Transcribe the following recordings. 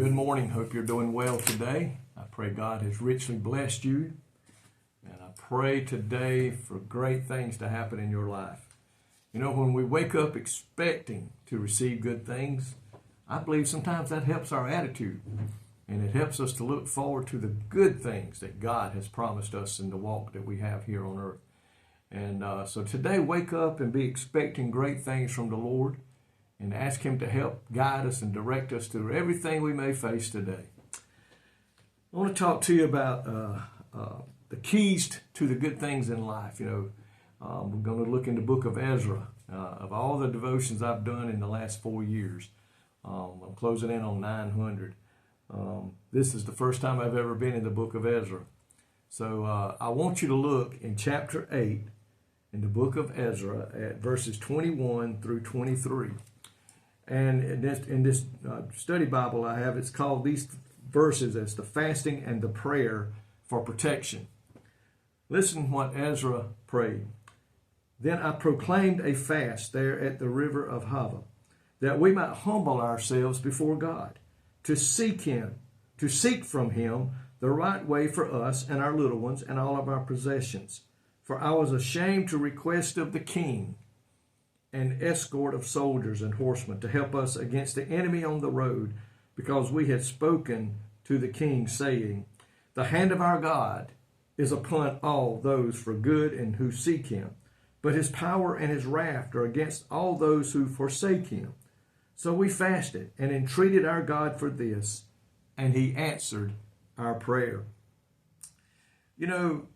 Good morning. Hope you're doing well today. I pray God has richly blessed you. And I pray today for great things to happen in your life. You know, when we wake up expecting to receive good things, I believe sometimes that helps our attitude. And it helps us to look forward to the good things that God has promised us in the walk that we have here on earth. And so today, wake up and be expecting great things from the Lord, and ask Him to help guide us and direct us through everything we may face today. I want to talk to you about the keys to the good things in life. You know, we're going to look in the book of Ezra. Of all the devotions I've done in the last 4 years, I'm closing in on 900. This is the first time I've ever been in the book of Ezra. So I want you to look in chapter 8 in the book of Ezra at verses 21 through 23. And in this study Bible I have, it's called these verses as the fasting and the prayer for protection. Listen what Ezra prayed. Then I proclaimed a fast there at the river of Hava, that we might humble ourselves before God, to seek Him, to seek from Him the right way for us and our little ones and all of our possessions. For I was ashamed to request of the king an escort of soldiers and horsemen to help us against the enemy on the road, because we had spoken to the king, saying, the hand of our God is upon all those for good and who seek Him, but His power and His wrath are against all those who forsake Him. So we fasted and entreated our God for this, and He answered our prayer. You know,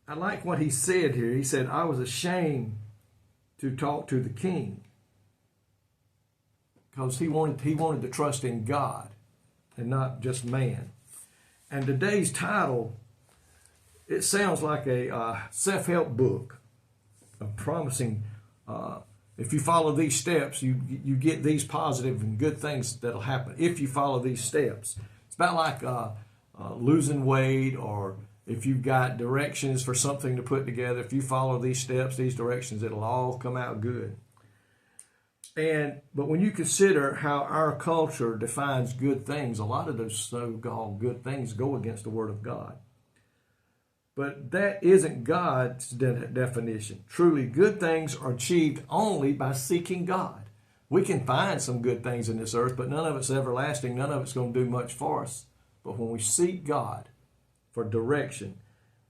I like what he said here. He said, I was ashamed to talk to the king, because he wanted to trust in God and not just man. And today's title, it sounds like a self-help book of promising, if you follow these steps, you get these positive and good things that'll happen if you follow these steps. It's about like losing weight, or if you've got directions for something to put together, if you follow these steps, these directions, it'll all come out good. But when you consider how our culture defines good things, a lot of those so-called good things go against the Word of God. But that isn't God's definition. Truly, good things are achieved only by seeking God. We can find some good things in this earth, but none of it's everlasting. None of it's going to do much for us. But when we seek God for direction,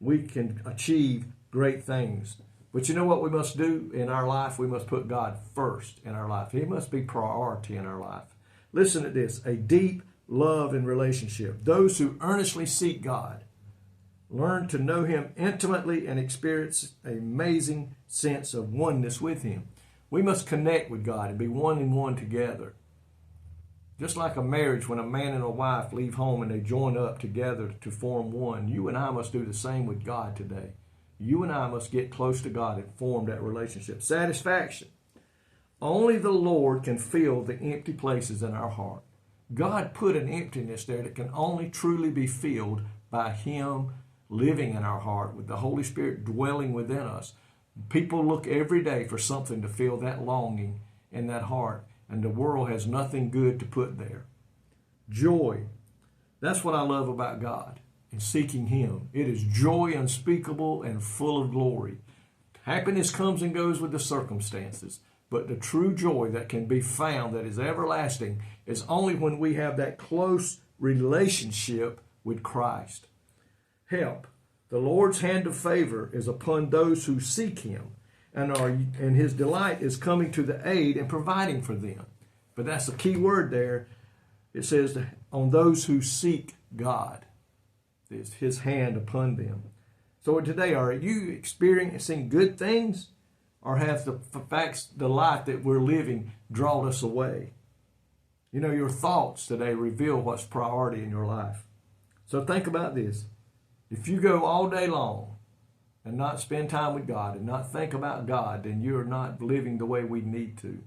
we can achieve great things. But you know what we must do in our life? We must put God first in our life. He must be priority in our life. Listen to this: a deep love and relationship. Those who earnestly seek God learn to know Him intimately and experience an amazing sense of oneness with Him. We must connect with God and be one in one together. Just like a marriage, when a man and a wife leave home and they join up together to form one, you and I must do the same with God today. You and I must get close to God and form that relationship. Satisfaction. Only the Lord can fill the empty places in our heart. God put an emptiness there that can only truly be filled by Him living in our heart, with the Holy Spirit dwelling within us. People look every day for something to fill that longing in that heart, and the world has nothing good to put there. Joy. That's what I love about God and seeking Him. It is joy unspeakable and full of glory. Happiness comes and goes with the circumstances, but the true joy that can be found, that is everlasting, is only when we have that close relationship with Christ. Help. The Lord's hand of favor is upon those who seek Him, and His delight is coming to the aid and providing for them. But that's the key word there. It says, on those who seek God, it's His hand upon them. So today, are you experiencing good things, or have the life that we're living drawn us away? You know, your thoughts today reveal what's priority in your life. So think about this. If you go all day long and not spend time with God and not think about God, then you're not living the way we need to.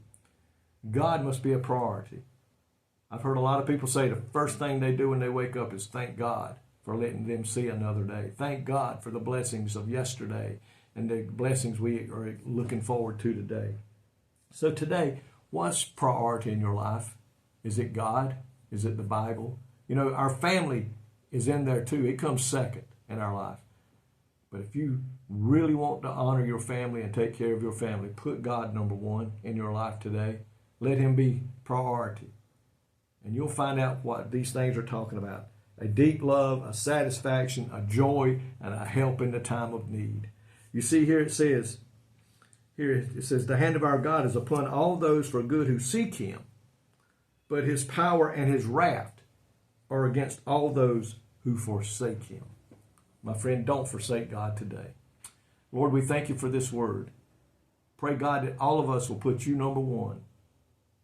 God must be a priority. I've heard a lot of people say the first thing they do when they wake up is thank God for letting them see another day. Thank God for the blessings of yesterday and the blessings we are looking forward to today. So today, what's priority in your life? Is it God? Is it the Bible? You know, our family is in there too. It comes second in our life. But if you really want to honor your family and take care of your family, put God number one in your life today. Let him be priority. And you'll find out what these things are talking about. A deep love, a satisfaction, a joy, and a help in the time of need. You see here it says, the hand of our God is upon all those for good who seek him, but his power and his wrath are against all those who forsake him. My friend, don't forsake God today. Lord, we thank you for this word. Pray, God, that all of us will put you number one.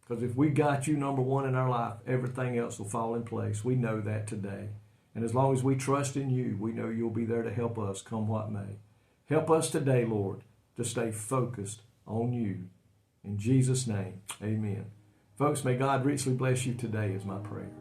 Because if we got you number one in our life, everything else will fall in place. We know that today. And as long as we trust in you, we know you'll be there to help us come what may. Help us today, Lord, to stay focused on you. In Jesus' name, amen. Folks, may God richly bless you today is my prayer.